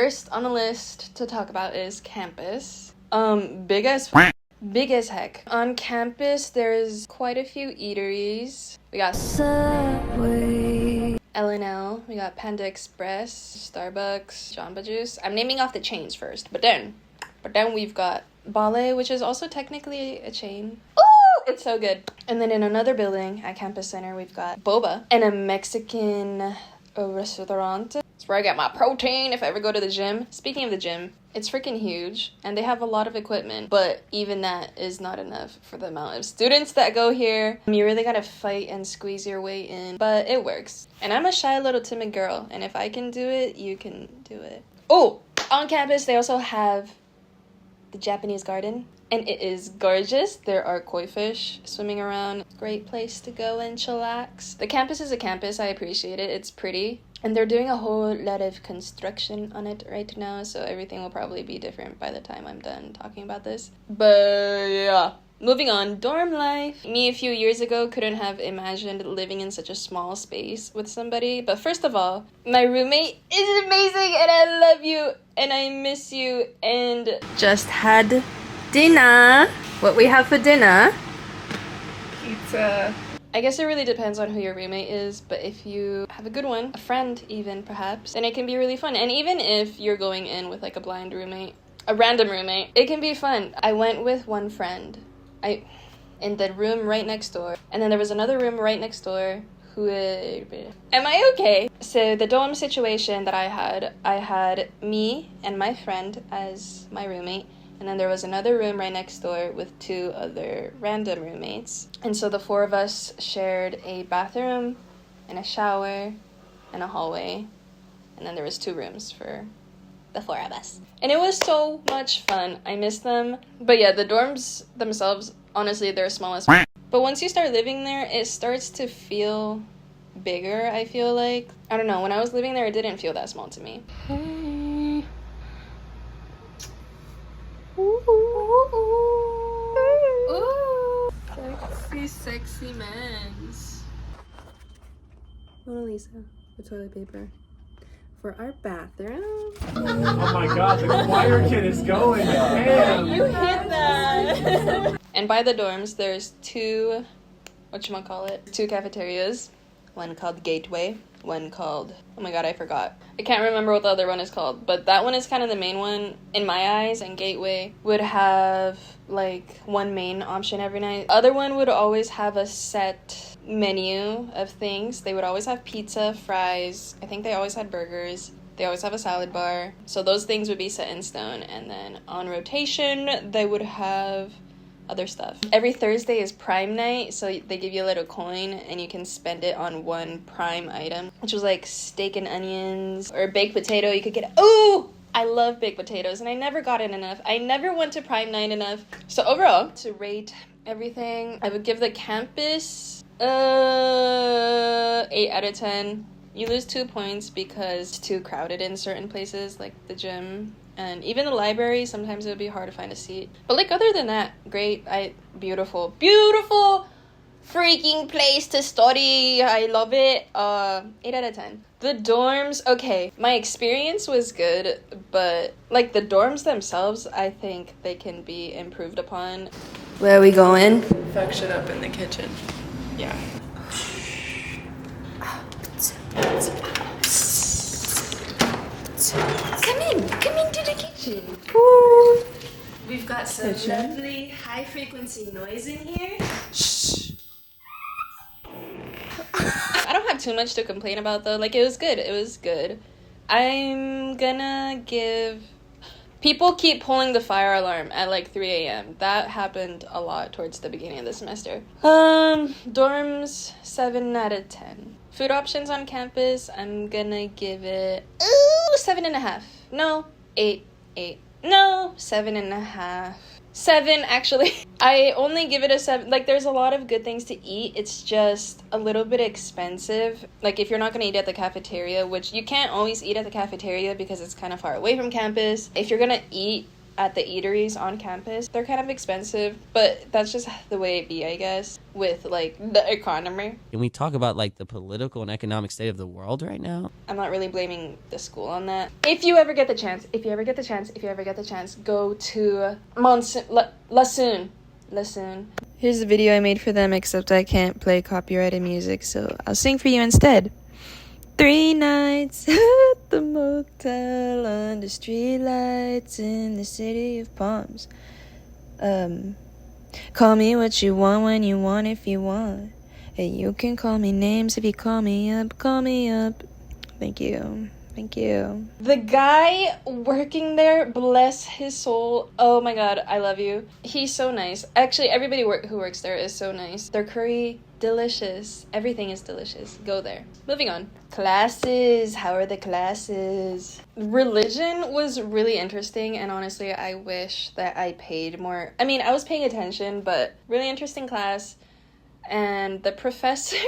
first on the list to talk about is campus. Big as heck. On campus, there's quite a few eateries. We got Subway, L&L, we got Panda Express, Starbucks, Jamba Juice. I'm naming off the chains first, but then we've got Bale, which is also technically a chain. Ooh, it's so good. And then in another building at Campus Center, we've got Boba and a Mexican restaurant. It's where I get my protein if I ever go to the gym. Speaking of the gym, it's freaking huge and they have a lot of equipment, but even that is not enough for the amount of students that go here. You really gotta fight and squeeze your way in, but it works. And I'm a shy little timid girl, and if I can do it, you can do it. Oh, on campus, they also have the Japanese garden, and it is gorgeous. There are koi fish swimming around. Great place to go and chillax. The campus is a campus. I appreciate it. It's pretty. And they're doing a whole lot of construction on it right now, so everything will probably be different by the time I'm done talking about this. But yeah. Moving on, dorm life. Me a few years ago couldn't have imagined living in such a small space with somebody. But first of all, my roommate is amazing and I love you and I miss you. And just had dinner. What we have for dinner? Pizza. I guess it really depends on who your roommate is, but if you have a good one, a friend even perhaps, then it can be really fun. And even if you're going in with like a blind roommate, a random roommate, it can be fun. I went with one friend. In the room right next door, and then there was another room right next door. Am I okay? So the dorm situation that I had me and my friend as my roommate, and then there was another room right next door with two other random roommates. And so the four of us shared a bathroom and a shower and a hallway, and then there was 2 rooms for the 4 of us. And it was so much fun. I miss them. But yeah, the dorms themselves, honestly, they're small as f***. But once you start living there, it starts to feel bigger, I feel like. I don't know, when I was living there, it didn't feel that small to me. Hey. Ooh. Sexy mens. Mona Lisa, the toilet paper. For our bathroom. Oh my god, the choir kid is going. Damn. You hit that. And by the dorms, there's 2 cafeterias. One called Gateway, one called, oh my god, I forgot. I can't remember what the other one is called, but that one is kind of the main one in my eyes, and Gateway would have like one main option every night. Other one would always have a set menu of things. They would always have pizza, fries. I think they always had burgers. They always have a salad bar. So those things would be set in stone. And then on rotation, they would have other stuff. Every Thursday is Prime night, so they give you a little coin and you can spend it on one Prime item, which was like steak and onions or baked potato. You could get, ooh, I love baked potatoes and I never got it enough. I never went to Prime night enough. So overall, to rate everything, I would give the campus 8 out of 10. You lose 2 points because it's too crowded in certain places like the gym. And even the library, sometimes it would be hard to find a seat. But like other than that, great. Beautiful freaking place to study. I love it. 8 out of 10. The dorms, okay. My experience was good, but like the dorms themselves, I think they can be improved upon. Where are we going? Fuck shit up in the kitchen. Yeah. Come into the kitchen. Ooh. We've got some lovely high frequency noise in here. Shh. I don't have too much to complain about though. Like it was good. I'm gonna give, people keep pulling the fire alarm at like 3 a.m. That happened a lot towards the beginning of the semester. Dorms 7 out of 10. Food options on campus, I'm gonna give it 7.5. No, 8. No, 7.5. 7, actually. I only give it a 7. Like, there's a lot of good things to eat. It's just a little bit expensive. Like, if you're not gonna eat at the cafeteria, which you can't always eat at the cafeteria because it's kind of far away from campus. If you're gonna eat at the eateries on campus. They're kind of expensive, but that's just the way it be, I guess, with like the economy. Can we talk about like the political and economic state of the world right now? I'm not really blaming the school on that. If you ever get the chance, go to Listen. Here's the video I made for them, except I can't play copyrighted music, so I'll sing for you instead. 3 nights at the motel under streetlights in the city of palms. Call me what you want when you want if you want. And you can call me names if you call me up. Thank you. The guy working there, bless his soul. Oh my god, I love you. He's so nice. Actually, everybody who works there is so nice. Their curry, delicious. Everything is delicious. Go there. Moving on. Classes. How are the classes? Religion was really interesting, and honestly, I wish that I paid more. I mean, I was paying attention, but really interesting class. And the professor,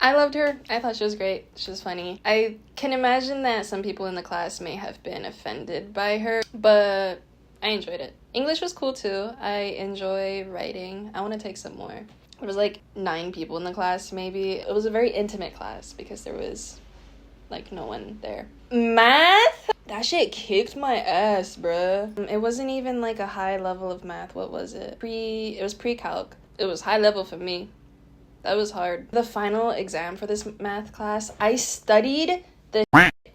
I loved her. I thought she was great. She was funny. I can imagine that some people in the class may have been offended by her, but I enjoyed it. English was cool too. I enjoy writing. I want to take some more. There was like 9 people in the class, maybe. It was a very intimate class because there was like no one there. Math? That shit kicked my ass, bruh. It wasn't even like a high level of math. What was it? It was pre-calc. It was high level for me. That was hard. The final exam for this math class, I studied the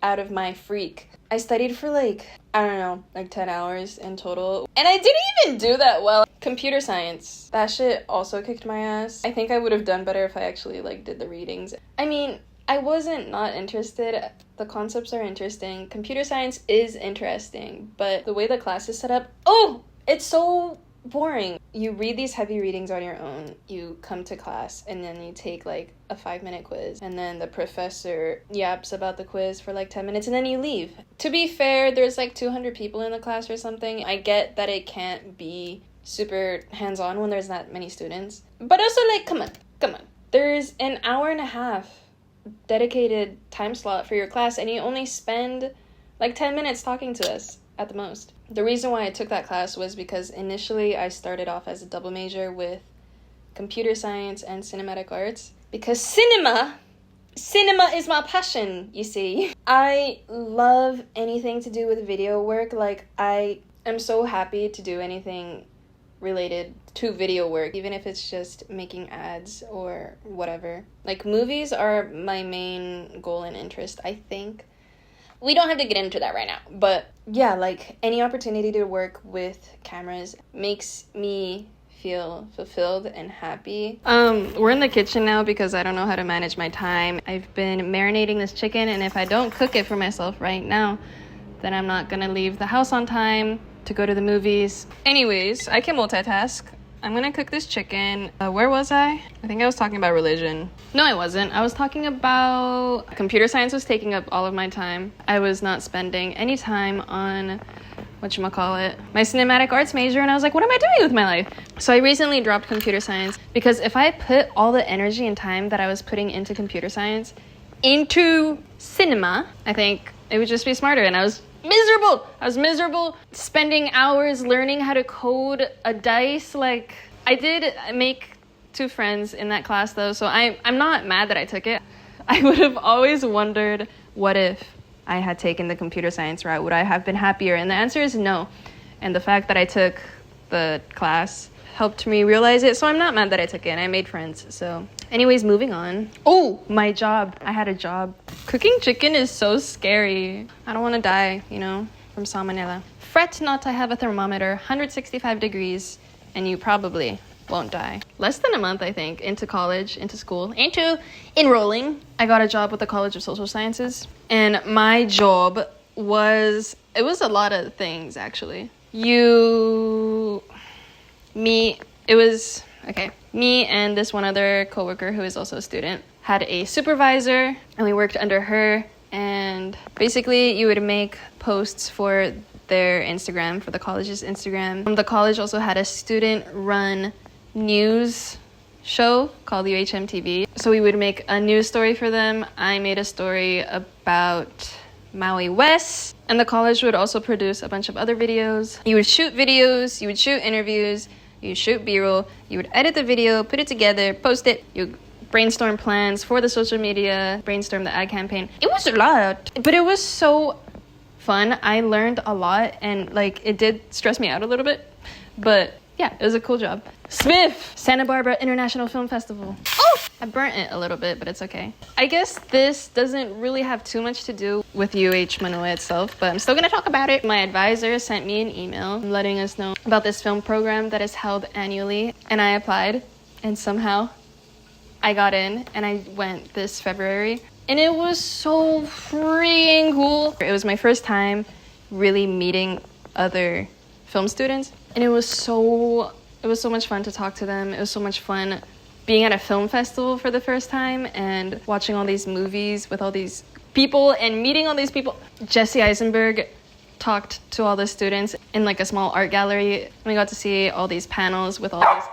out of my freak. I studied for like, I don't know, like 10 hours in total. And I didn't even do that well. Computer science. That shit also kicked my ass. I think I would have done better if I actually like did the readings. I mean, I wasn't not interested. The concepts are interesting. Computer science is interesting, but the way the class is set up, it's so boring. You read these heavy readings on your own, you come to class, and then you take like a 5-minute quiz, and then the professor yaps about the quiz for like 10 minutes, and then you leave. To be fair, there's like 200 people in the class or something. I get that it can't be super hands-on when there's that many students, but also like, come on. There's an hour and a half dedicated time slot for your class, and you only spend like 10 minutes talking to us at the most. The reason why I took that class was because initially I started off as a double major with computer science and cinematic arts, because cinema is my passion, you see. I love anything to do with video work. Like, I am so happy to do anything related to video work, even if it's just making ads or whatever. Like, movies are my main goal and interest, I think. We don't have to get into that right now, but yeah, like any opportunity to work with cameras makes me feel fulfilled and happy. We're in the kitchen now because I don't know how to manage my time. I've been marinating this chicken, and if I don't cook it for myself right now, then I'm not gonna leave the house on time to go to the movies. Anyways, I can multitask. I'm gonna cook this chicken. Where was I? I think I was talking about religion. No, I wasn't. I was talking about computer science was taking up all of my time. I was not spending any time on my cinematic arts major, and I was like, what am I doing with my life? So I recently dropped computer science because if I put all the energy and time that I was putting into computer science into cinema, I think it would just be smarter, and I was miserable spending hours learning how to code a dice. Like, I did make 2 friends in that class though, so I'm not mad that I took it. I would have always wondered, what if I had taken the computer science route? Would I have been happier? And the answer is no. And the fact that I took the class helped me realize it, so I'm not mad that I took it, and I made friends. So anyways, moving on. Oh, my job. I had a job. Cooking chicken is so scary. I don't want to die, from salmonella. Fret not, I have a thermometer, 165 degrees, and you probably won't die. Less than a month, I think, into enrolling. I got a job with the College of Social Sciences, and my job was a lot of things, actually. Me and this one other coworker who is also a student had a supervisor, and we worked under her, and basically you would make posts for their Instagram, for the college's Instagram. The college also had a student-run news show called UHMTV, so we would make a news story for them. I made a story about Maui West. And the college would also produce a bunch of other videos. You would shoot videos, you would shoot interviews, you would shoot B-roll, you would edit the video, put it together, post it, you brainstorm plans for the social media, brainstorm the ad campaign. It was a lot, but it was so fun. I learned a lot, and like it did stress me out a little bit, but yeah, it was a cool job. Smith, Santa Barbara International Film Festival. Oh, I burnt it a little bit, but it's okay. I guess this doesn't really have too much to do with Mānoa itself, but I'm still gonna talk about it. My advisor sent me an email letting us know about this film program that is held annually, and I applied, and somehow I got in, and I went this February, and it was so freaking cool. It was my first time really meeting other film students, and it was so much fun to talk to them. It was so much fun being at a film festival for the first time and watching all these movies with all these people and meeting all these people. Jesse Eisenberg talked to all the students in like a small art gallery, and we got to see all these panels with all these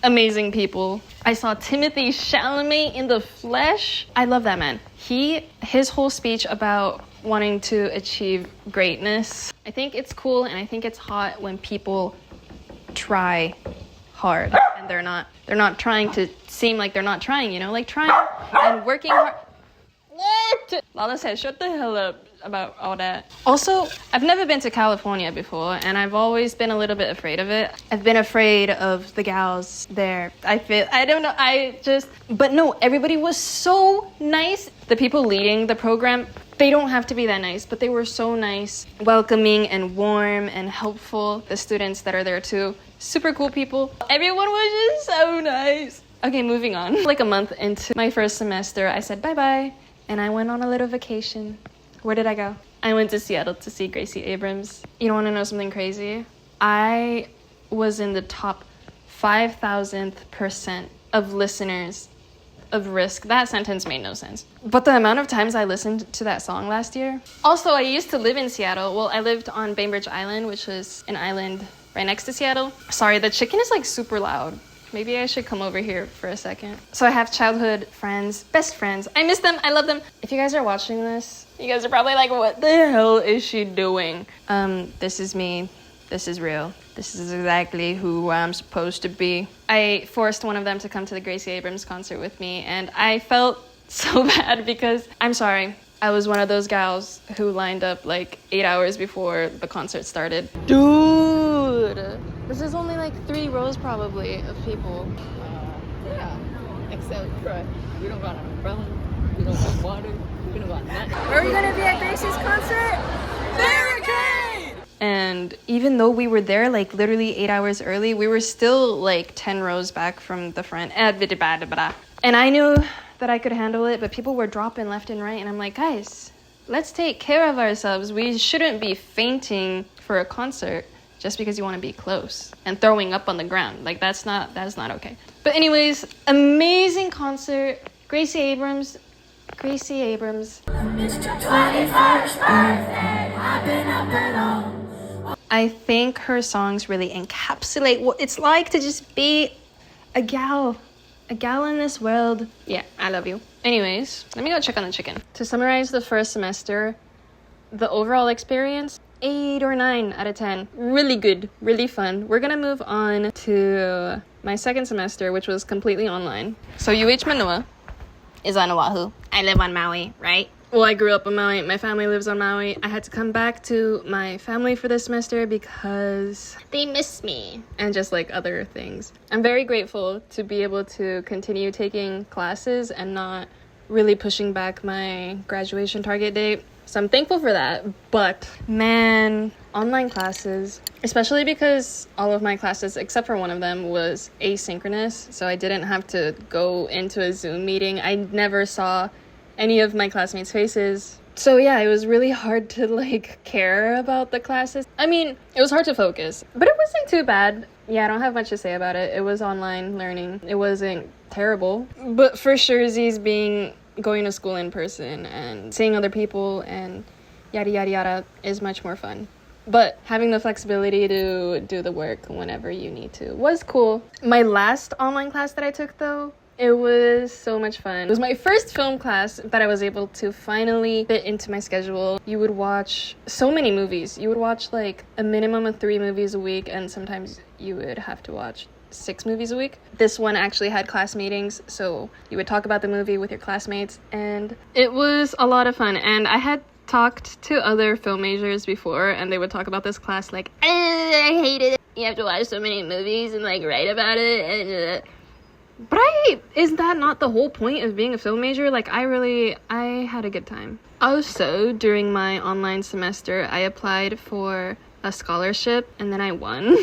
amazing people. I saw Timothée Chalamet in the flesh. I love that man. His whole speech about wanting to achieve greatness. I think it's cool, and I think it's hot when people try hard and they're not trying to seem like they're not trying, you know, like trying and working hard. What? Lala said, shut the hell up about all that. Also, I've never been to California before, and I've always been a little bit afraid of it. I've been afraid of the gals there. But no, everybody was so nice. The people leading the program, they don't have to be that nice, but they were so nice, welcoming and warm and helpful. The students that are there too, super cool people. Everyone was just so nice. Okay, moving on. Like a month into my first semester, I said bye-bye, and I went on a little vacation. Where did I go? I went to Seattle to see Gracie Abrams. You don't want to know something crazy? I was in the top 5,000th% of listeners of Risk. That sentence made no sense. But the amount of times I listened to that song last year. Also, I used to live in Seattle. Well, I lived on Bainbridge Island, which is an island right next to Seattle. Sorry, the chicken is like super loud. Maybe I should come over here for a second. So I have childhood friends, best friends. I miss them. I love them. If you guys are watching this, you guys are probably like, what the hell is she doing? This is me. This is real. This is exactly who I'm supposed to be. I forced one of them to come to the Gracie Abrams concert with me, and I felt so bad because, I'm sorry, I was one of those gals who lined up like 8 hours before the concert started. Dude, this is only like 3 rows probably of people. Yeah, except for we don't got an umbrella, we don't got water, we don't got nothing. Where are you gonna be at Gracie's concert? Barricade! And even though we were there like literally 8 hours early, we were still like 10 rows back from the front. And I knew that I could handle it, but people were dropping left and right, and I'm like, guys, let's take care of ourselves. We shouldn't be fainting for a concert just because you want to be close and throwing up on the ground. Like that's not okay. But anyways, amazing concert. Gracie Abrams. It's your 21st birthday. I've been up and on. I think her songs really encapsulate what it's like to just be a gal in this world. Yeah, I love you. Anyways, let me go check on the chicken. To summarize the first semester, the overall experience, 8 or 9 out of 10. Really good, really fun. We're gonna move on to my second semester, which was completely online. So Mānoa is on Oahu. I live on Maui, right? Well, I grew up on Maui. My family lives on Maui. I had to come back to my family for this semester because they miss me and just like other things. I'm very grateful to be able to continue taking classes and not really pushing back my graduation target date. So I'm thankful for that. But man, online classes, especially because all of my classes, except for one of them, was asynchronous. So I didn't have to go into a Zoom meeting. I never saw any of my classmates' faces. So yeah, it was really hard to like care about the classes. I mean, it was hard to focus, but it wasn't too bad. Yeah, I don't have much to say about it. It was online learning. It wasn't terrible. But for sure, going to school in person and seeing other people and yada yada yada is much more fun. But having the flexibility to do the work whenever you need to was cool. My last online class that I took though It was so much fun. It was my first film class that I was able to finally fit into my schedule. You would watch so many movies. You would watch like a minimum of 3 movies a week, and sometimes you would have to watch 6 movies a week. This one actually had class meetings, so you would talk about the movie with your classmates, and it was a lot of fun. And I had talked to other film majors before, and they would talk about this class like, I hated it. You have to watch so many movies and like write about it. But is that not the whole point of being a film major? Like, I had a good time. Also, during my online semester, I applied for a scholarship, and then I won.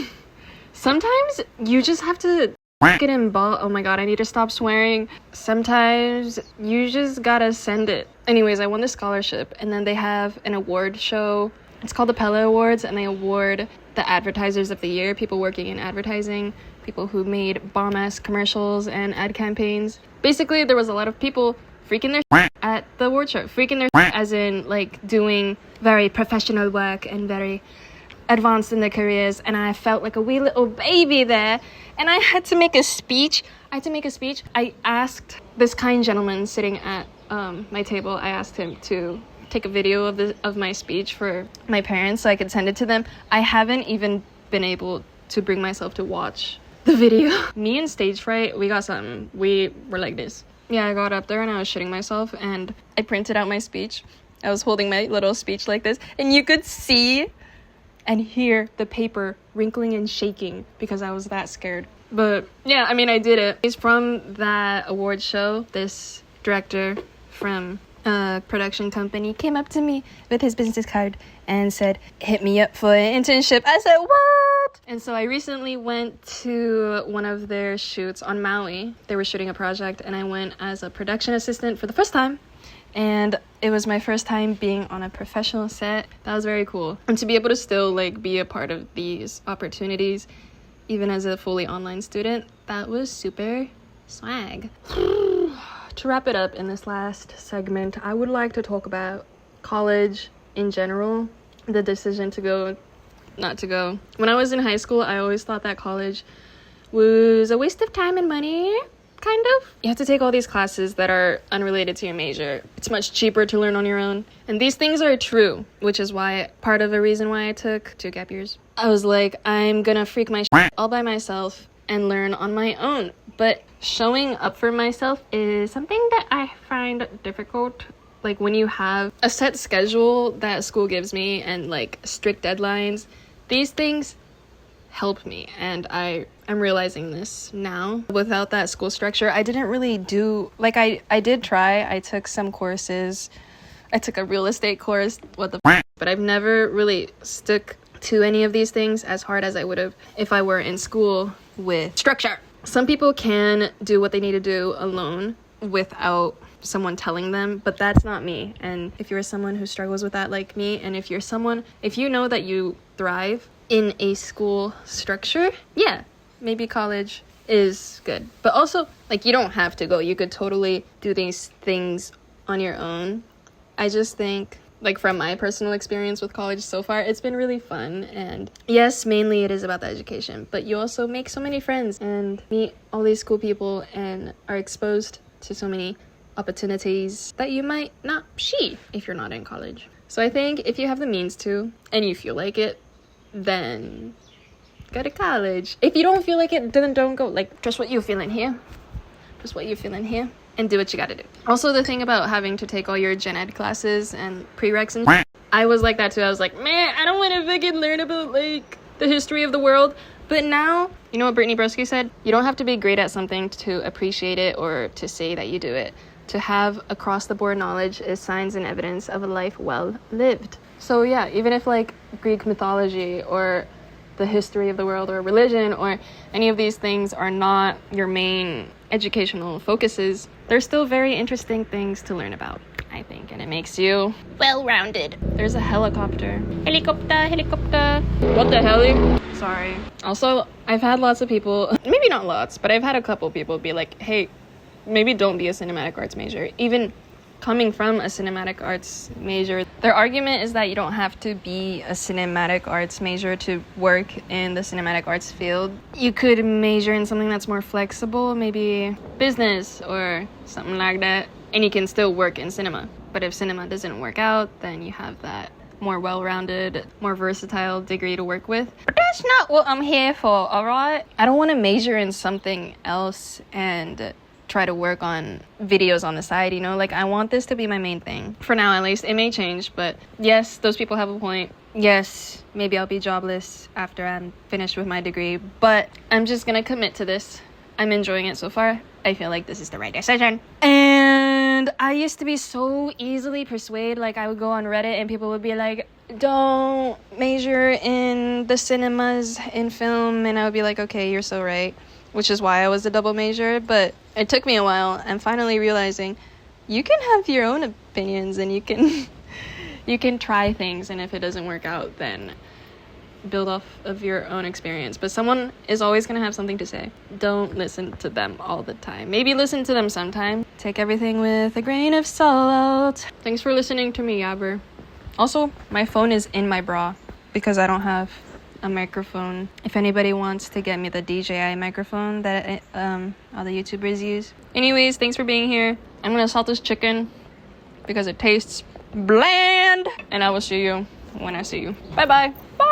Sometimes you just have to get involved. Oh my god, I need to stop swearing. Sometimes you just gotta send it. Anyways, I won the scholarship, and then they have an award show. It's called the Pella Awards, and they award the advertisers of the year, people working in advertising, people who made bomb-ass commercials and ad campaigns. Basically, there was a lot of people freaking their shit at the award show. Freaking their shit as in, like, doing very professional work and very advanced in their careers, and I felt like a wee little baby there, and I had to make a speech. I asked this kind gentleman sitting at my table, I asked him to take a video of my speech for my parents so I could send it to them. I haven't even been able to bring myself to watch the video. Me and stage fright, we got something. We were like this. Yeah, I got up there and I was shitting myself, and I printed out my speech. I was holding my little speech like this, and you could see and hear the paper wrinkling and shaking because I was that scared. But yeah, I mean, I did it. It's from that award show. This director from a production company came up to me with his business card and said, hit me up for an internship. I said, what? And so I recently went to one of their shoots on Maui. They were shooting a project, and I went as a production assistant for the first time. And it was my first time being on a professional set. That was very cool. And to be able to still like be a part of these opportunities, even as a fully online student, that was super swag. To wrap it up in this last segment, I would like to talk about college in general, the decision to go, not to go. When I was in high school, I always thought that college was a waste of time and money. Kind of. You have to take all these classes that are unrelated to your major. It's much cheaper to learn on your own. And these things are true, which is why part of a reason why I took 2 gap years. I was like, I'm gonna freak my shit all by myself and learn on my own. But showing up for myself is something that I find difficult. Like, when you have a set schedule that school gives me and like strict deadlines, these things help me, and I'm realizing this now. Without that school structure, I didn't really do, like, I did try. I took some courses. I took a real estate course, but I've never really stuck to any of these things as hard as I would have if I were in school with structure. Some people can do what they need to do alone without someone telling them, but that's not me. And if you're someone who struggles with that like me, and if you know that you thrive in a school structure, yeah, maybe college is good. But also, like, you don't have to go. You could totally do these things on your own. I just think, like, from my personal experience with college so far, it's been really fun. And yes, mainly it is about the education, but you also make so many friends and meet all these cool people and are exposed to so many opportunities that you might not see if you're not in college. So I think if you have the means to, and you feel like it, then go to college. If you don't feel like it, then don't go. Like, trust what you're feeling here. Trust what you're feeling here. And do what you gotta do. Also, the thing about having to take all your gen ed classes and prereqs and I was like that too. I was like, man, I don't want to fucking learn about, like, the history of the world. But now, you know what Brittany Broski said? You don't have to be great at something to appreciate it or to say that you do it. To have across-the-board knowledge is signs and evidence of a life well lived. So yeah, even if, like, Greek mythology or the history of the world or religion or any of these things are not your main educational focuses, they're still very interesting things to learn about, I think, and it makes you well-rounded. There's a helicopter. Helicopter. What the hell? Sorry. Also, I've had lots of people, maybe not lots, but I've had a couple people be like, hey, maybe don't be a cinematic arts major. Even coming from a cinematic arts major. Their argument is that you don't have to be a cinematic arts major to work in the cinematic arts field. You could major in something that's more flexible, maybe business or something like that, and you can still work in cinema. But if cinema doesn't work out, then you have that more well-rounded, more versatile degree to work with. But that's not what I'm here for, alright? I don't want to major in something else and try to work on videos on the side, you know? Like, I want this to be my main thing. For now, at least. It may change, but yes, those people have a point. Yes, maybe I'll be jobless after I'm finished with my degree, but I'm just gonna commit to this. I'm enjoying it so far. I feel like this is the right decision. And I used to be so easily persuaded. Like, I would go on Reddit and people would be like, don't major in the cinemas in film, and I would be like, okay, you're so right. Which is why I was a double major, but it took me a while. I'm finally realizing you can have your own opinions and you can try things, and if it doesn't work out, then build off of your own experience. But someone is always going to have something to say. Don't listen to them all the time. Maybe listen to them sometime. Take everything with a grain of salt. Thanks for listening to me, Yabber. Also, my phone is in my bra because I don't have a microphone. If anybody wants to get me the DJI microphone that all the YouTubers use. Anyways, thanks for being here. I'm gonna salt this chicken because it tastes bland, and I will see you when I see you. Bye bye. Bye.